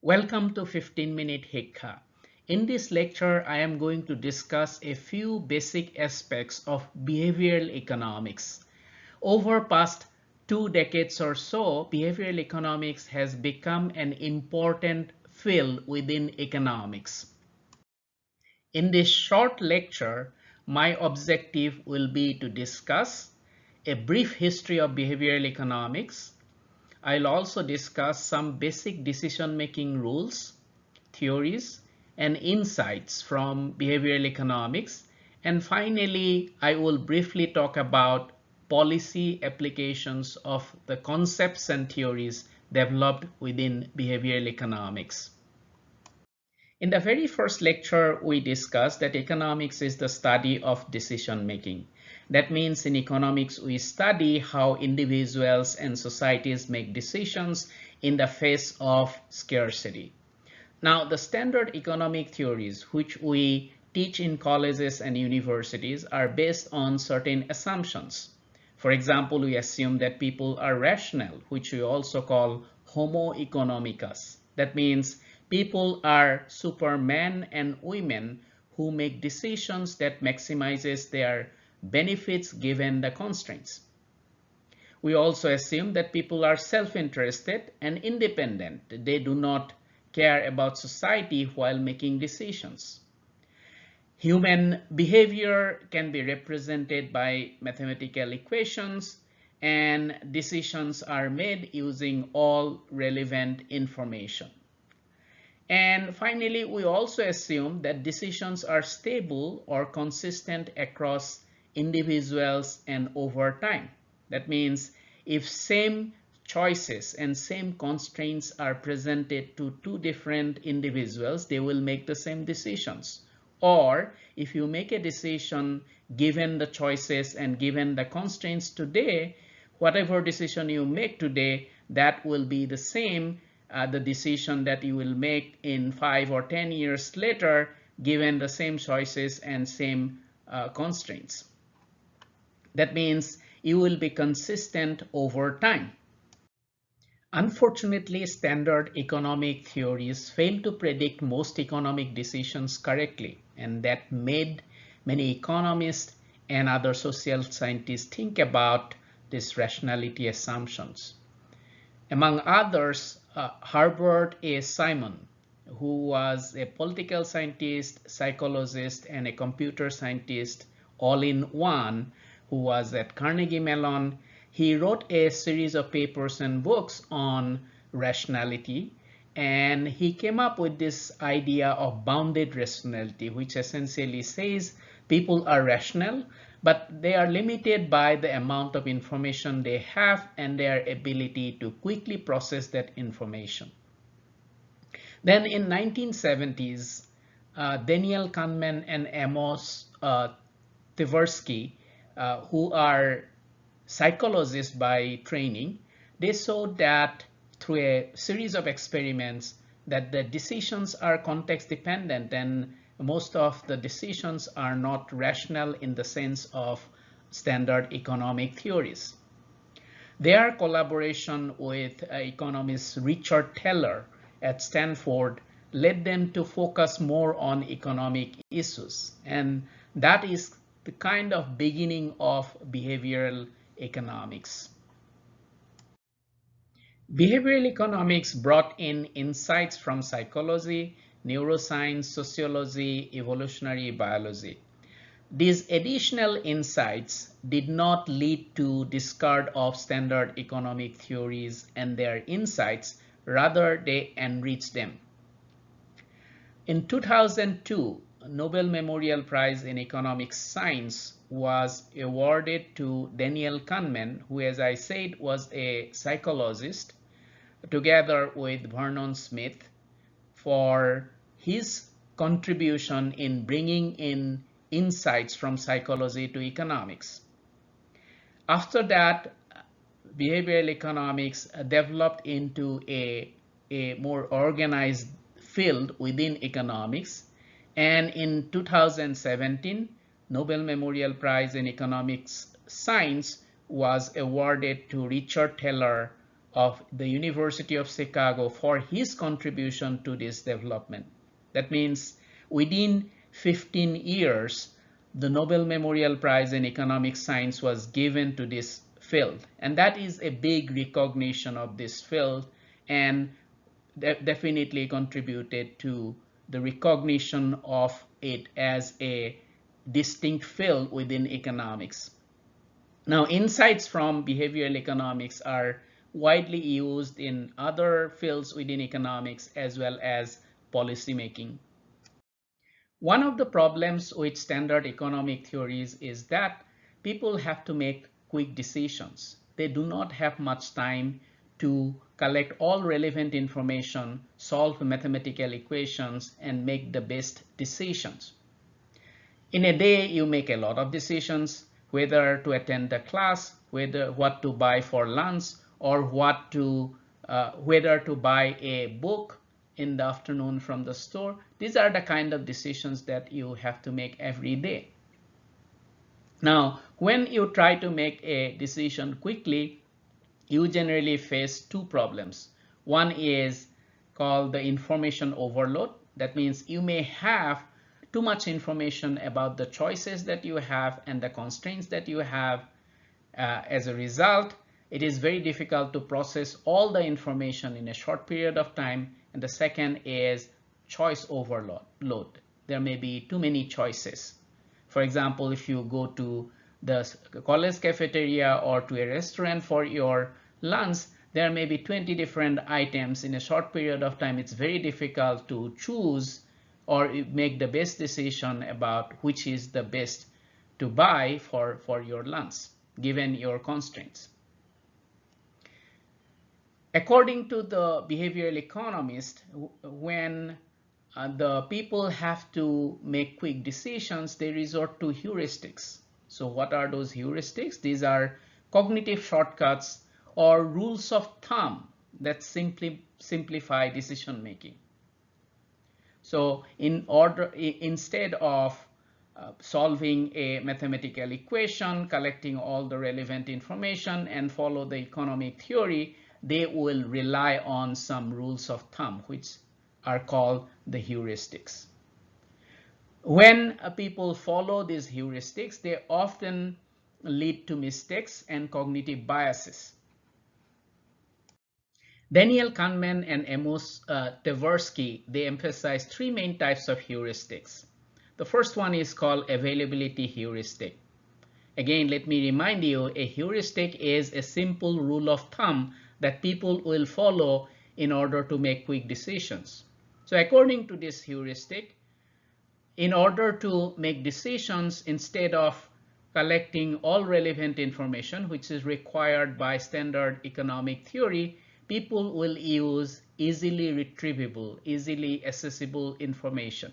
Welcome to 15-Minute Hikha. In this lecture, I am going to discuss a few basic aspects of behavioral economics. Over past 2 decades or so, behavioral economics has become an important field within economics. In this short lecture, my objective will be to discuss a brief history of behavioral economics. I'll also discuss some basic decision-making rules, theories, and insights from behavioral economics. And finally, I will briefly talk about policy applications of the concepts and theories developed within behavioral economics. In the very first lecture, we discussed that economics is the study of decision making. That means in economics, we study how individuals and societies make decisions in the face of scarcity. Now, the standard economic theories which we teach in colleges and universities are based on certain assumptions. For example, we assume that people are rational, which we also call homo economicus. That means people are supermen and women who make decisions that maximizes their benefits given the constraints. We also assume that people are self-interested and independent. They do not care about society while making decisions. Human behavior can be represented by mathematical equations, and decisions are made using all relevant information. And finally, we also assume that decisions are stable or consistent across individuals and over time. That means if same choices and same constraints are presented to two different individuals, they will make the same decisions. Or if you make a decision given the choices and given the constraints today, whatever decision you make today, that will be the same the decision that you will make in 5 or 10 years later, given the same choices and same constraints. That means you will be consistent over time. Unfortunately, standard economic theories fail to predict most economic decisions correctly, and that made many economists and other social scientists think about these rationality assumptions. Among others, Herbert A. Simon, who was a political scientist, psychologist, and a computer scientist all in one, who was at Carnegie Mellon, he wrote a series of papers and books on rationality, and he came up with this idea of bounded rationality, which essentially says people are rational, but they are limited by the amount of information they have and their ability to quickly process that information. Then in 1970s, Daniel Kahneman and Amos Tversky, who are psychologists by training, they showed that through a series of experiments that the decisions are context dependent and most of the decisions are not rational in the sense of standard economic theories. Their collaboration with economist Richard Taylor at Stanford led them to focus more on economic issues, and that is the kind of beginning of behavioral economics. Behavioral economics brought in insights from psychology, neuroscience, sociology, evolutionary biology. These additional insights did not lead to discard of standard economic theories and their insights, rather they enriched them. In 2002, Nobel Memorial Prize in Economics Science was awarded to Daniel Kahneman, who, as I said, was a psychologist, together with Vernon Smith, for his contribution in bringing in insights from psychology to economics. After that, behavioral economics developed into a more organized field within economics, and in 2017, Nobel Memorial Prize in Economics Science was awarded to Richard Taylor of the University of Chicago for his contribution to this development. That means within 15 years, the Nobel Memorial Prize in Economic Science was given to this field. And that is a big recognition of this field and definitely contributed to the recognition of it as a distinct field within economics. Now, insights from behavioral economics are widely used in other fields within economics as well as policymaking. One of the problems with standard economic theories is that people have to make quick decisions. They do not have much time to collect all relevant information, solve mathematical equations, and make the best decisions. In a day, you make a lot of decisions, whether to attend the class, what to buy for lunch, or whether to buy a book in the afternoon from the store. These are the kind of decisions that you have to make every day. Now, when you try to make a decision quickly, you generally face two problems. One is called the information overload. That means you may have too much information about the choices that you have and the constraints that you have. As a result, it is very difficult to process all the information in a short period of time. And the second is choice overload. There may be too many choices. For example, if you go to the college cafeteria or to a restaurant for your lunch, there may be 20 different items in a short period of time. It's very difficult to choose or make the best decision about which is the best to buy for your lunch, given your constraints. According to the behavioral economist, when the people have to make quick decisions, they resort to heuristics. So what are those heuristics? These are cognitive shortcuts or rules of thumb that simplify decision making. So instead of solving a mathematical equation, collecting all the relevant information and follow the economic theory, they will rely on some rules of thumb, which are called the heuristics. When people follow these heuristics, they often lead to mistakes and cognitive biases. Daniel Kahneman and Amos Tversky, they emphasize three main types of heuristics. The first one is called availability heuristic. Again, let me remind you, a heuristic is a simple rule of thumb that people will follow in order to make quick decisions. So according to this heuristic, in order to make decisions, instead of collecting all relevant information, which is required by standard economic theory, people will use easily retrievable, easily accessible information.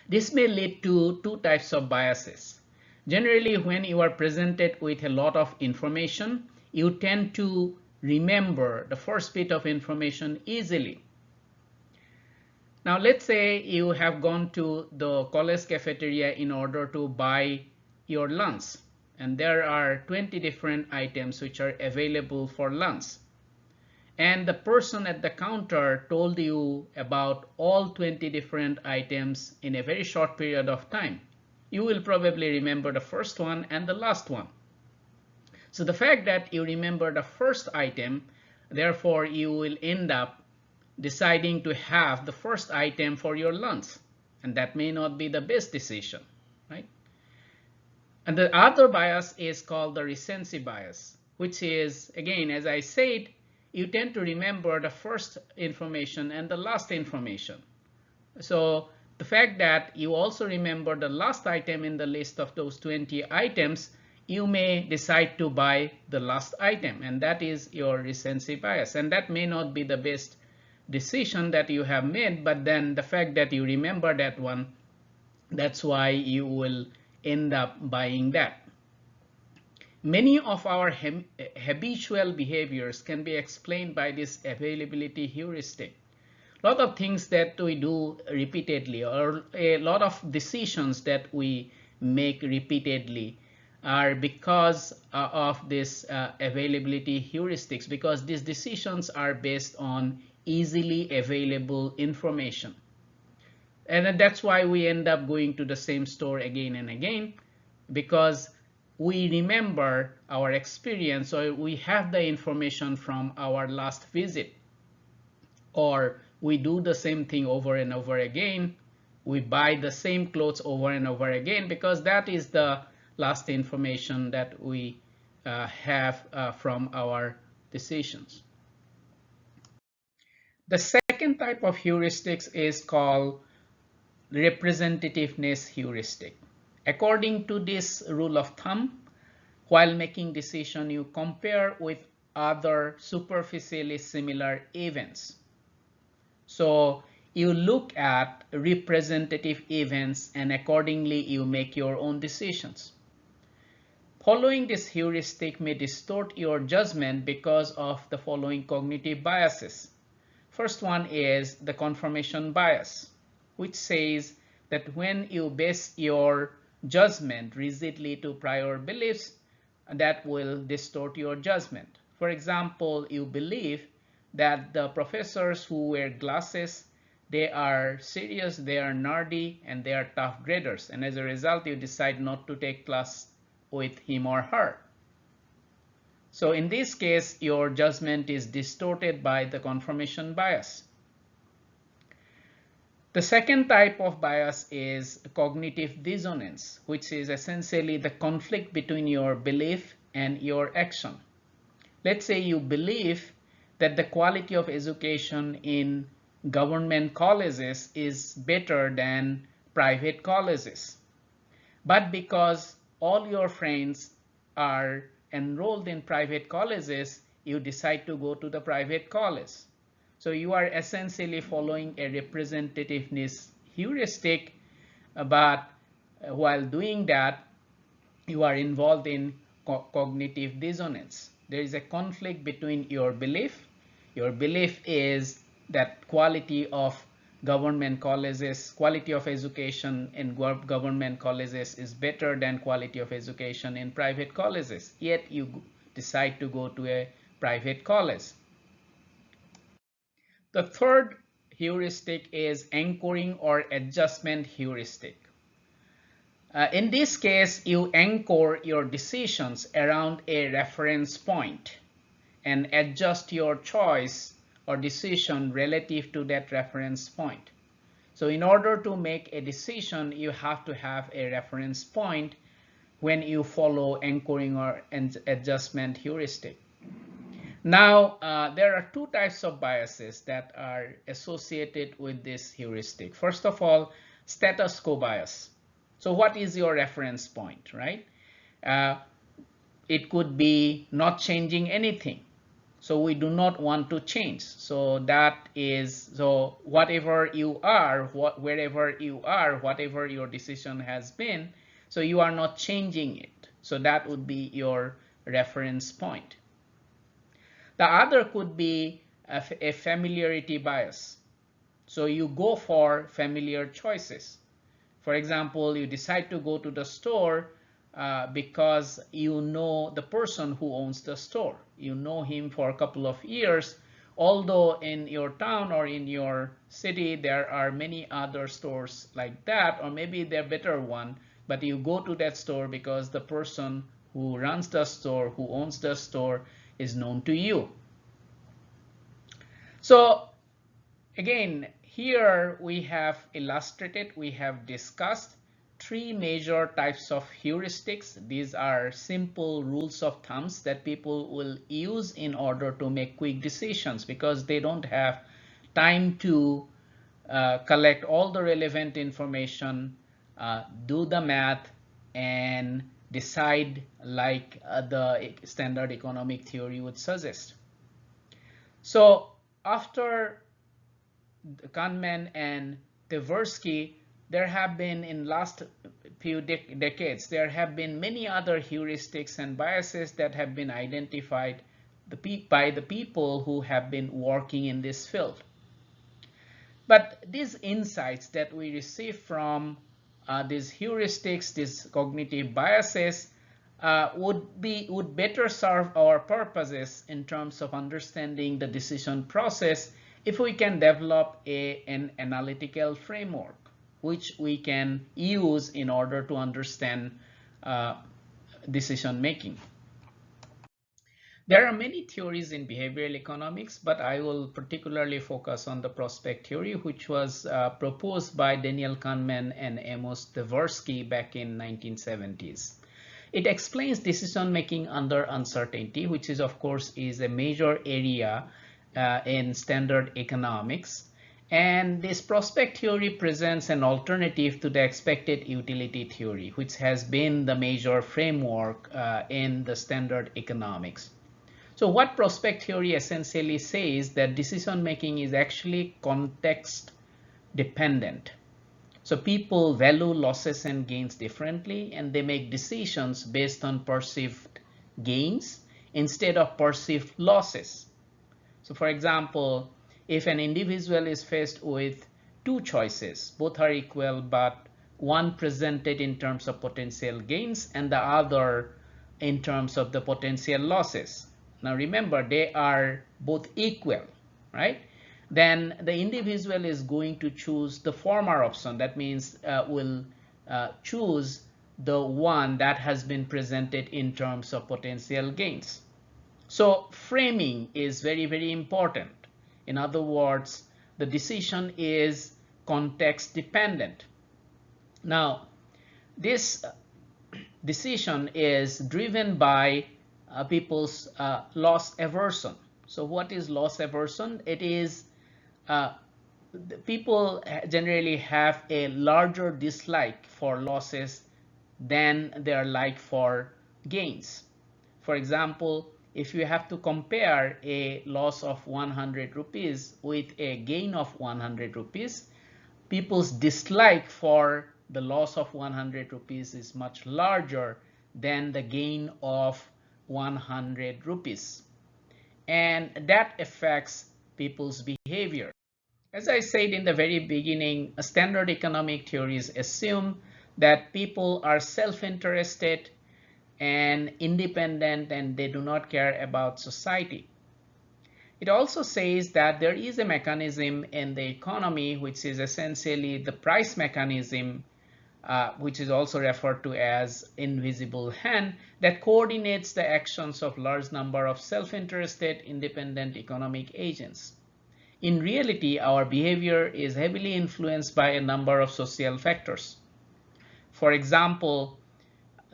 This may lead to two types of biases. Generally, when you are presented with a lot of information, you tend to remember the first bit of information easily. Now, let's say you have gone to the college cafeteria in order to buy your lunch, and there are 20 different items which are available for lunch. And the person at the counter told you about all 20 different items in a very short period of time. You will probably remember the first one and the last one. So the fact that you remember the first item, therefore you will end up deciding to have the first item for your lunch. And that may not be the best decision, right? And the other bias is called the recency bias, which is, again, as I said, you tend to remember the first information and the last information. So the fact that you also remember the last item in the list of those 20 items, you may decide to buy the last item, and that is your recency bias. And that may not be the best decision that you have made, but then the fact that you remember that one, that's why you will end up buying that. Many of our habitual behaviors can be explained by this availability heuristic. A lot of things that we do repeatedly, or a lot of decisions that we make repeatedly, are because of this availability heuristics, because these decisions are based on easily available information. And that's why we end up going to the same store again and again, because we remember our experience, or we have the information from our last visit, or we do the same thing over and over again. We buy the same clothes over and over again because that is the last information that we have from our decisions. The second type of heuristics is called representativeness heuristic. According to this rule of thumb, while making decision, you compare with other superficially similar events. So you look at representative events and accordingly you make your own decisions. Following this heuristic may distort your judgment because of the following cognitive biases. First one is the confirmation bias, which says that when you base your judgment rigidly to prior beliefs, that will distort your judgment. For example, you believe that the professors who wear glasses, they are serious, they are nerdy, and they are tough graders. And as a result, you decide not to take class with him or her. So in this case, your judgment is distorted by the confirmation bias. The second type of bias is cognitive dissonance, which is essentially the conflict between your belief and your action. Let's say you believe that the quality of education in government colleges is better than private colleges. But because all your friends are enrolled in private colleges, you decide to go to the private college. So you are essentially following a representativeness heuristic, but while doing that, you are involved in cognitive dissonance. There is a conflict between your belief. Your belief is that quality of government colleges, quality of education in government colleges is better than quality of education in private colleges. Yet you decide to go to a private college. The third heuristic is anchoring or adjustment heuristic. In this case, you anchor your decisions around a reference point and adjust your choice or decision relative to that reference point. So in order to make a decision, you have to have a reference point when you follow anchoring or adjustment heuristic. Now, there are two types of biases that are associated with this heuristic. First of all, status quo bias. So what is your reference point, right? It could be not changing anything. So we do not want to change. So that is, so whatever you are, wherever you are, whatever your decision has been, so you are not changing it. So that would be your reference point. The other could be a familiarity bias. So you go for familiar choices. For example, you decide to go to the store because you know the person who owns the store. You know him for a couple of years, although in your town or in your city there are many other stores like that, or maybe they're better one, but you go to that store because the person who runs the store, who owns the store, is known to you. So again, here we have illustrated, we have discussed three major types of heuristics. These are simple rules of thumbs that people will use in order to make quick decisions because they don't have time to collect all the relevant information, do the math, and decide like the standard economic theory would suggest. So after Kahneman and Tversky, there have been in last few decades, there have been many other heuristics and biases that have been identified by the people who have been working in this field. But these insights that we receive from these heuristics, these cognitive biases, would better serve our purposes in terms of understanding the decision process if we can develop an analytical framework which we can use in order to understand uh, decision making. There are many theories in behavioral economics, but I will particularly focus on the prospect theory, which was proposed by Daniel Kahneman and Amos Tversky back in 1970s. It explains decision making under uncertainty, which is of course is a major area in standard economics. And this prospect theory presents an alternative to the expected utility theory, which has been the major framework in the standard economics. So what prospect theory essentially says that decision making is actually context dependent. So people value losses and gains differently, and they make decisions based on perceived gains instead of perceived losses. So for example, if an individual is faced with two choices, both are equal, but one presented in terms of potential gains and the other in terms of the potential losses. Now remember, they are both equal, right? Then the individual is going to choose the former option. That means will choose the one that has been presented in terms of potential gains. So framing is very, very important. In other words, the decision is context dependent. Now, this decision is driven by people's loss aversion. So what is loss aversion? It is people generally have a larger dislike for losses than their like for gains. For example, if you have to compare a loss of 100 rupees with a gain of 100 rupees, people's dislike for the loss of 100 rupees is much larger than the gain of 100 rupees. And that affects people's behavior. As I said in the very beginning, standard economic theories assume that people are self-interested and independent and they do not care about society. It also says that there is a mechanism in the economy which is essentially the price mechanism, which is also referred to as invisible hand, that coordinates the actions of large number of self-interested independent economic agents. In reality, our behavior is heavily influenced by a number of social factors. For example,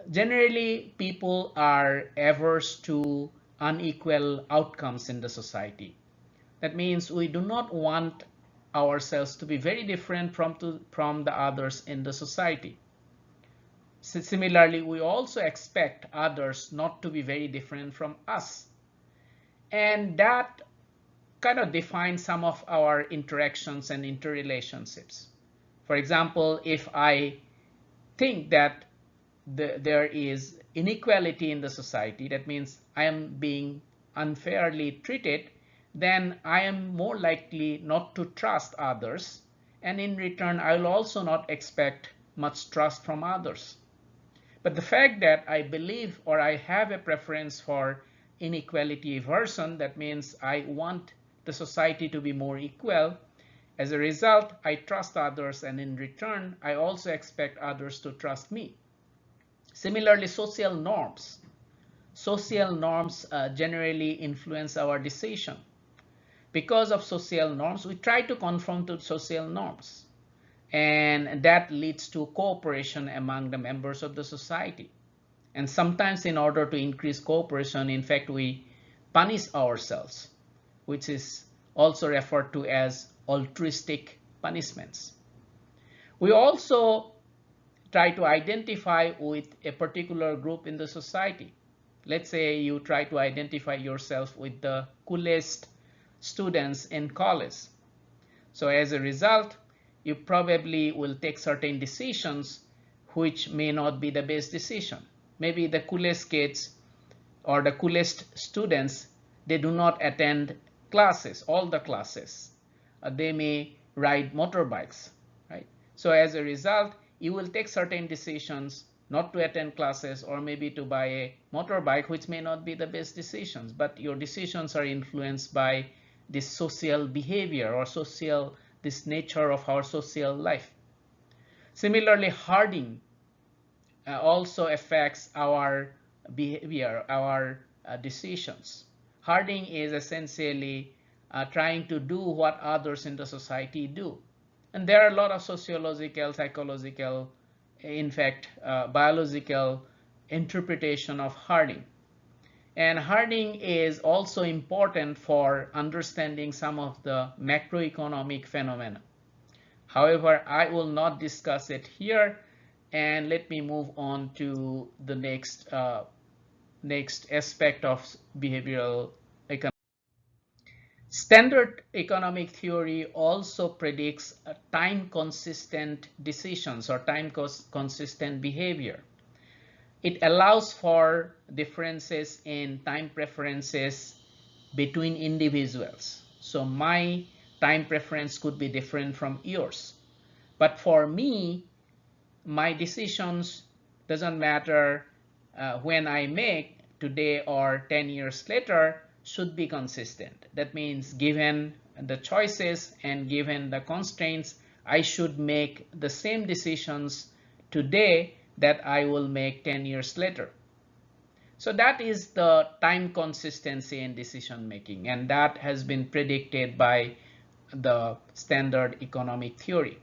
generally people are averse to unequal outcomes in the society. That means we do not want ourselves to be very different from the others in the society. Similarly, we also expect others not to be very different from us. And that kind of defines some of our interactions and interrelationships. For example, if I think that there is inequality in the society, that means I am being unfairly treated, then I am more likely not to trust others, and in return I will also not expect much trust from others. But the fact that I believe or I have a preference for inequality aversion, that means I want the society to be more equal. As a result, I trust others, and in return, I also expect others to trust me. Similarly, social norms. Social norms generally influence our decision. Because of social norms, we try to conform to social norms. And that leads to cooperation among the members of the society. And sometimes in order to increase cooperation, in fact, we punish ourselves, which is also referred to as altruistic punishments. We also try to identify with a particular group in the society. Let's say you try to identify yourself with the coolest students in college. So as a result, you probably will take certain decisions which may not be the best decision. Maybe the coolest kids or the coolest students, they do not attend classes, all the classes. They may ride motorbikes, right? So as a result, you will take certain decisions not to attend classes, or maybe to buy a motorbike, which may not be the best decisions, but your decisions are influenced by this social behavior or this nature of our social life. Similarly, hoarding also affects our behavior, our decisions. Hoarding is essentially trying to do what others in the society do. And there are a lot of sociological, psychological, in fact, biological interpretation of hoarding. And hoarding is also important for understanding some of the macroeconomic phenomena. However, I will not discuss it here, and let me move on to the next aspect of behavioral economics. Standard economic theory also predicts time consistent decisions or time consistent behavior. It allows for differences in time preferences between individuals. So my time preference could be different from yours. But for me, my decisions doesn't matter when I make today or 10 years later should be consistent. That means given the choices and given the constraints, I should make the same decisions today that I will make 10 years later. So that is the time consistency in decision making, and that has been predicted by the standard economic theory.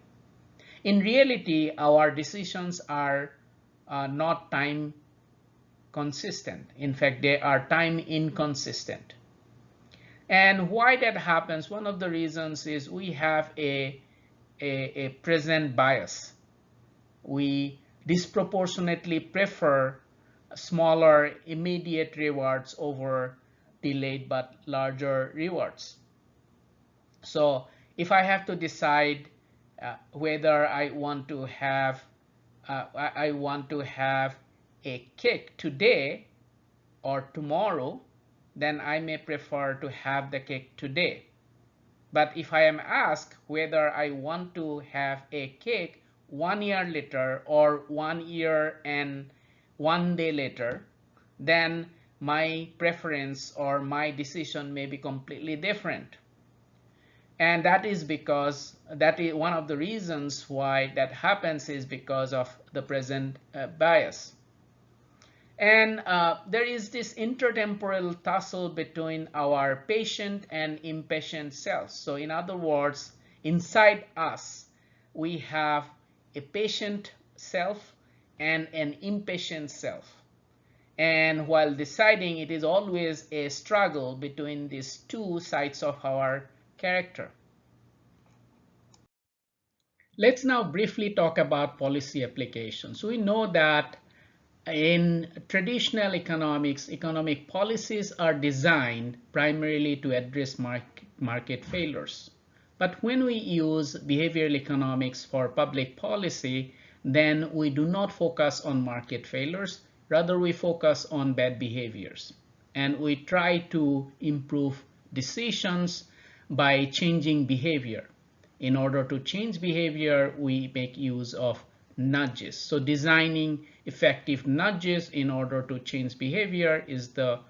In reality, our decisions are not time consistent. In fact, they are time inconsistent. And why that happens, one of the reasons is we have a present bias. We disproportionately prefer smaller immediate rewards over delayed but larger rewards. So if I have to decide whether I want to have a cake today or tomorrow, then I may prefer to have the cake today. But if I am asked whether I want to have a cake 1 year later or 1 year and 1 day later, then my preference or my decision may be completely different. And that is because that is one of the reasons why that happens is because of the present bias. And there is this intertemporal tussle between our patient and impatient selves. So in other words, inside us, we have a patient self and an impatient self. And while deciding, it is always a struggle between these two sides of our character. Let's now briefly talk about policy applications. We know that in traditional economics, economic policies are designed primarily to address market failures. But when we use behavioral economics for public policy, then we do not focus on market failures. Rather, we focus on bad behaviors. And we try to improve decisions by changing behavior. In order to change behavior, we make use of nudges. So designing effective nudges in order to change behavior is the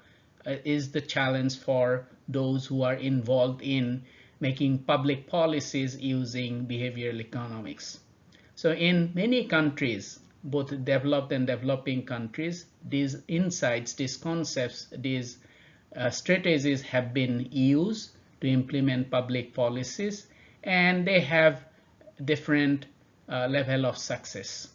challenge for those who are involved in making public policies using behavioral economics. So in many countries, both developed and developing countries, these insights, these concepts, these strategies have been used to implement public policies, and they have different level of success.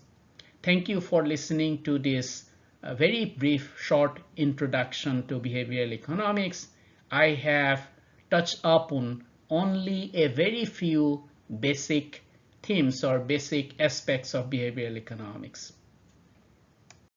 Thank you for listening to this very brief, short introduction to behavioral economics. I have touched upon only a very few basic themes or basic aspects of behavioral economics.